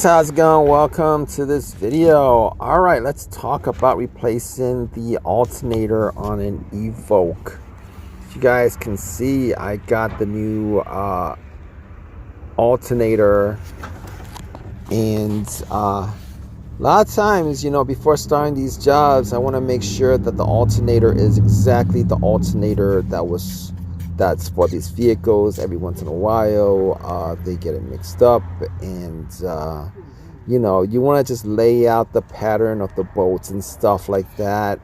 How's it going? Welcome to this video. All right, let's talk about replacing the alternator on an Evoque. As you guys can see, I got the new alternator, and a lot of times, before starting these jobs, I want to make sure that the alternator is exactly the alternator that's for these vehicles. Every once in a while, they get it mixed up, and you want to just lay out the pattern of the bolts and stuff like that.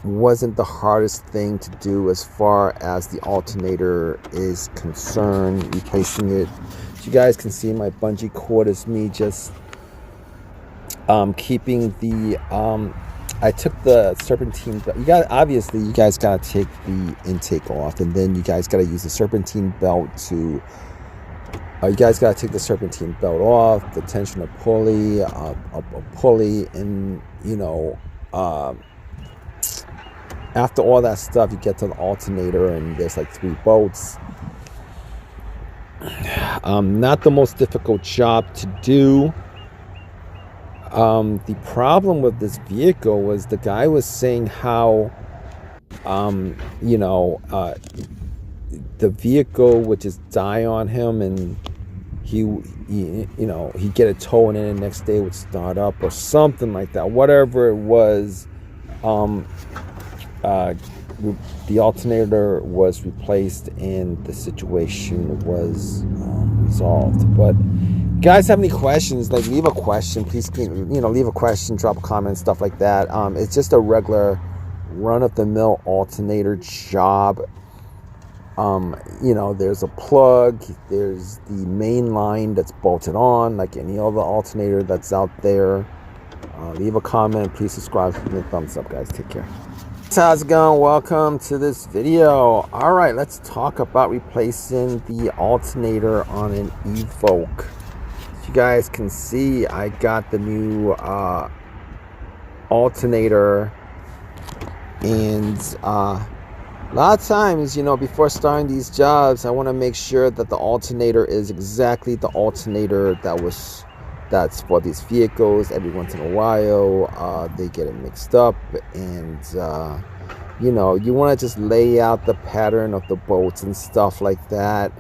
Wasn't the hardest thing to do as far as the alternator is concerned, replacing it. As you guys can see, my bungee cord is me just keeping the I took the serpentine belt. You guys gotta take the intake off, and then you guys gotta use the serpentine belt to you guys gotta take the serpentine belt off, the tensioner pulley, a pulley, and after all that stuff, you get to the alternator, and there's like 3 bolts. Not the most difficult job to do. The problem with this vehicle was the guy was saying how the vehicle would just die on him, and he'd get it towed in, and the next day it would start up or something like that. Whatever it was, the alternator was replaced and the situation was resolved. But guys, have any questions, like, leave a question, please. Leave a question, drop a comment, stuff like that. It's just a regular run-of-the-mill alternator job. There's a plug, there's the main line that's bolted on like any other alternator that's out there. Leave a comment, please subscribe, give me a thumbs up, guys. Take care. How's it going? Welcome to this video. All right, let's talk about replacing the alternator on an Evoque. You guys can see, I got the new alternator, and a lot of times, before starting these jobs, I want to make sure that the alternator is exactly the alternator that's for these vehicles. Every once in a while, they get it mixed up, and you want to just lay out the pattern of the bolts and stuff like that.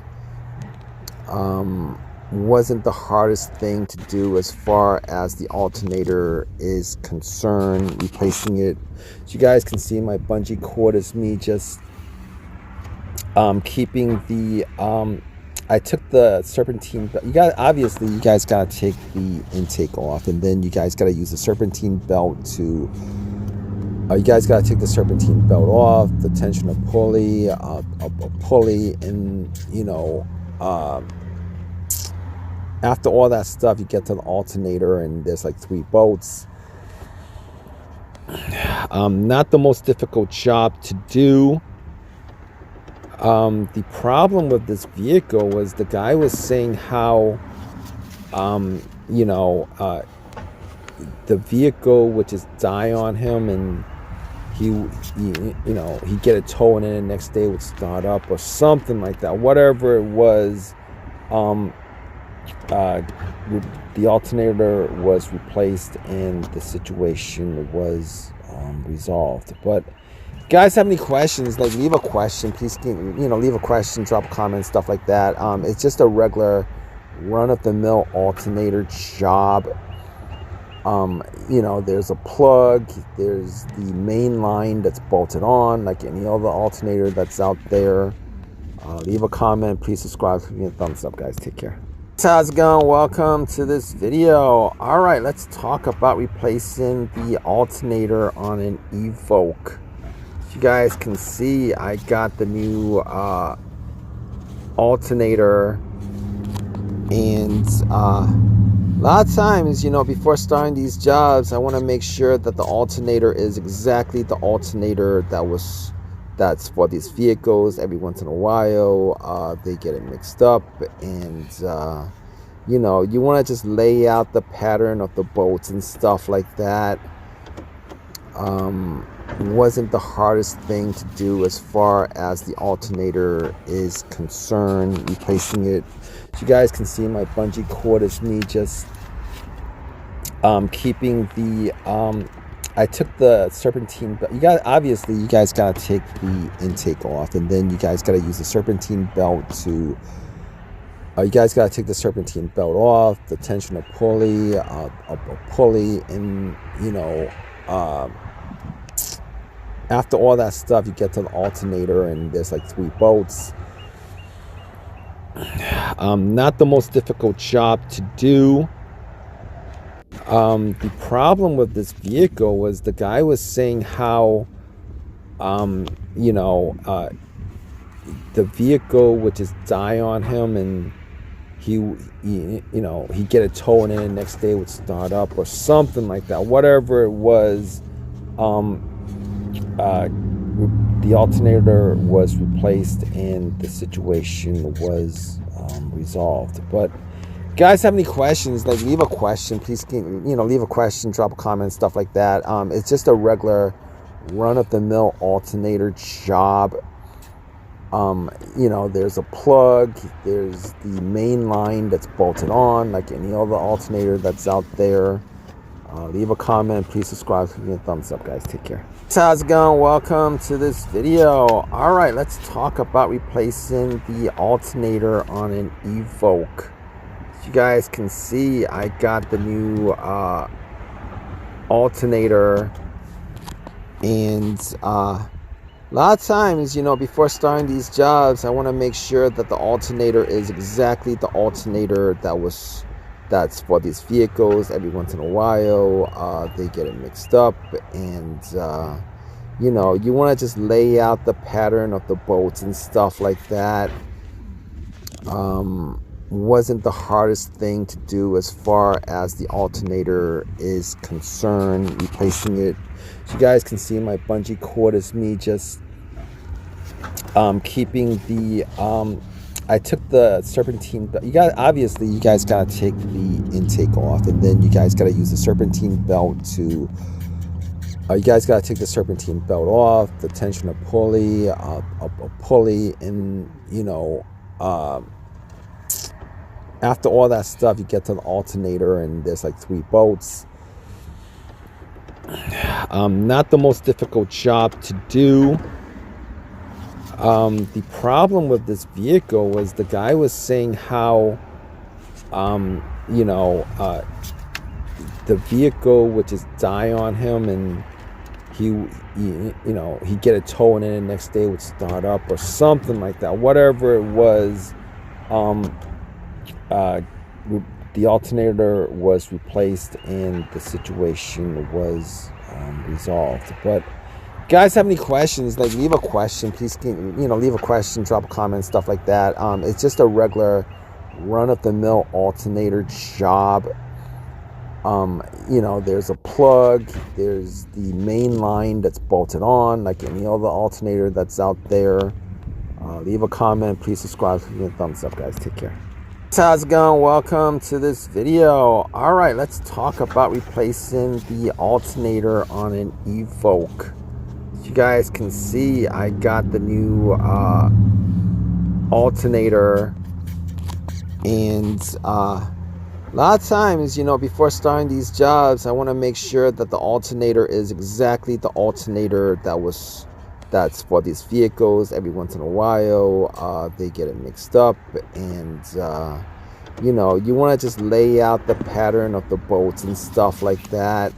Wasn't the hardest thing to do as far as the alternator is concerned, replacing it. As you guys can see, my bungee cord is me just keeping the I took the serpentine belt. You guys gotta take the intake off, and then you guys gotta use the serpentine belt to you guys gotta take the serpentine belt off, the tensioner pulley, a pulley, and after all that stuff, you get to the alternator, and there's like 3 bolts. Not the most difficult job to do. The problem with this vehicle was the guy was saying how the vehicle would just die on him, and he'd get it towed in, and the next day it would start up or something like that. Whatever it was, the alternator was replaced and the situation was resolved. But guys, have any questions, like, leave a question, please. Leave a question, drop a comment, stuff like that. It's just a regular run-of-the-mill alternator job. There's a plug, there's the main line that's bolted on like any other alternator that's out there. Leave a comment, please subscribe, give me a thumbs up, guys. Take care. How's it going? Welcome to this video. All right, let's talk about replacing the alternator on an Evoque. As you guys can see, I got the new alternator, and a lot of times, before starting these jobs, I want to make sure that the alternator is exactly the alternator that's for these vehicles. Every once in a while, they get it mixed up, and you want to just lay out the pattern of the bolts and stuff like that. Wasn't the hardest thing to do as far as the alternator is concerned, replacing it. As you guys can see, my bungee cord is me just keeping the I took the serpentine, but you guys gotta take the intake off, and then you guys gotta use the serpentine belt to you guys gotta take the serpentine belt off, the tensioner pulley, a pulley, and after all that stuff, you get to the alternator, and there's like 3 bolts. Not the most difficult job to do. The problem with this vehicle was the guy was saying how, the vehicle would just die on him, and he'd get it towed in, and the next day it would start up or something like that. Whatever it was, the alternator was replaced and the situation was resolved. But guys, have any questions, like leave a question, please. Leave a question, drop a comment, stuff like that. It's just a regular run-of-the-mill alternator job. There's a plug, there's the main line that's bolted on like any other alternator that's out there. Leave a comment, please subscribe, give me a thumbs up, guys. Take care. How's it going? Welcome to this video. All right, let's talk about replacing the alternator on an Evoque. As you guys can see, I got the new alternator, and a lot of times, before starting these jobs, I want to make sure that the alternator is exactly the alternator that's for these vehicles. Every once in a while, they get it mixed up, and you want to just lay out the pattern of the bolts and stuff like that. Wasn't the hardest thing to do as far as the alternator is concerned, replacing it. As you guys can see, my bungee cord is me just keeping the I took the serpentine, but you guys gotta take the intake off, and then you guys gotta use the serpentine belt to you guys gotta take the serpentine belt off, the tensioner pulley, a pulley, and after all that stuff, you get to the alternator, and there's like 3 bolts. Not the most difficult job to do. The problem with this vehicle was the guy was saying how, the vehicle would just die on him, and he'd get it towed in, and the next day it would start up or something like that. Whatever it was, the alternator was replaced and the situation was resolved. But guys, have any questions, like leave a question, please. Leave a question, drop a comment, stuff like that. It's just a regular run-of-the-mill alternator job. There's a plug, there's the main line that's bolted on like any other alternator that's out there. Leave a comment, please subscribe, give me a thumbs up, guys. Take care. How's it going? Welcome to this video. All right, let's talk about replacing the alternator on an Evoque. As you guys can see, I got the new alternator, and a lot of times, before starting these jobs, I want to make sure that the alternator is exactly the alternator that's for these vehicles. Every once in a while, they get it mixed up, and you want to just lay out the pattern of the bolts and stuff like that.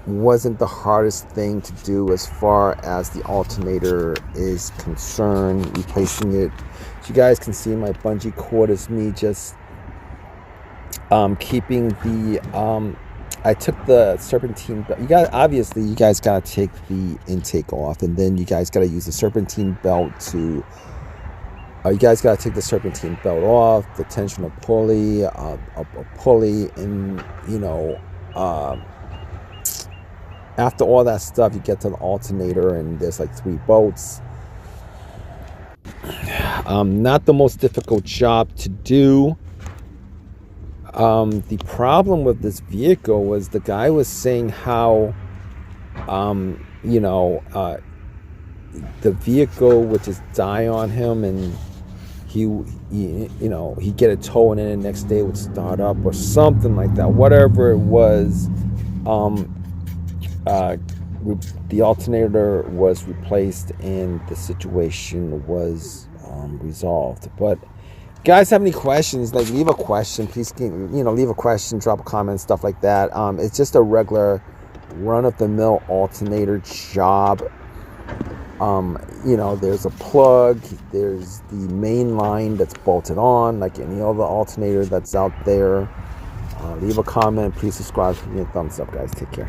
Wasn't the hardest thing to do as far as the alternator is concerned, replacing it. As you guys can see, my bungee cord is me just keeping the I took the serpentine, but you guys gotta take the intake off, and then you guys gotta use the serpentine belt to you guys gotta take the serpentine belt off, the tensioner pulley, a pulley, and after all that stuff, you get to the alternator, and there's like 3 bolts. Not the most difficult job to do. The problem with this vehicle was the guy was saying how, the vehicle would just die on him, and he'd get a tow and then the next day it would start up or something like that. Whatever it was, the alternator was replaced and the situation was resolved. But guys, have any questions? Like, leave a question, please. Leave a question, drop a comment, stuff like that. It's just a regular run-of-the-mill alternator job. There's a plug, there's the main line that's bolted on like any other alternator that's out there. Leave a comment, please subscribe, give me a thumbs up, guys. Take care.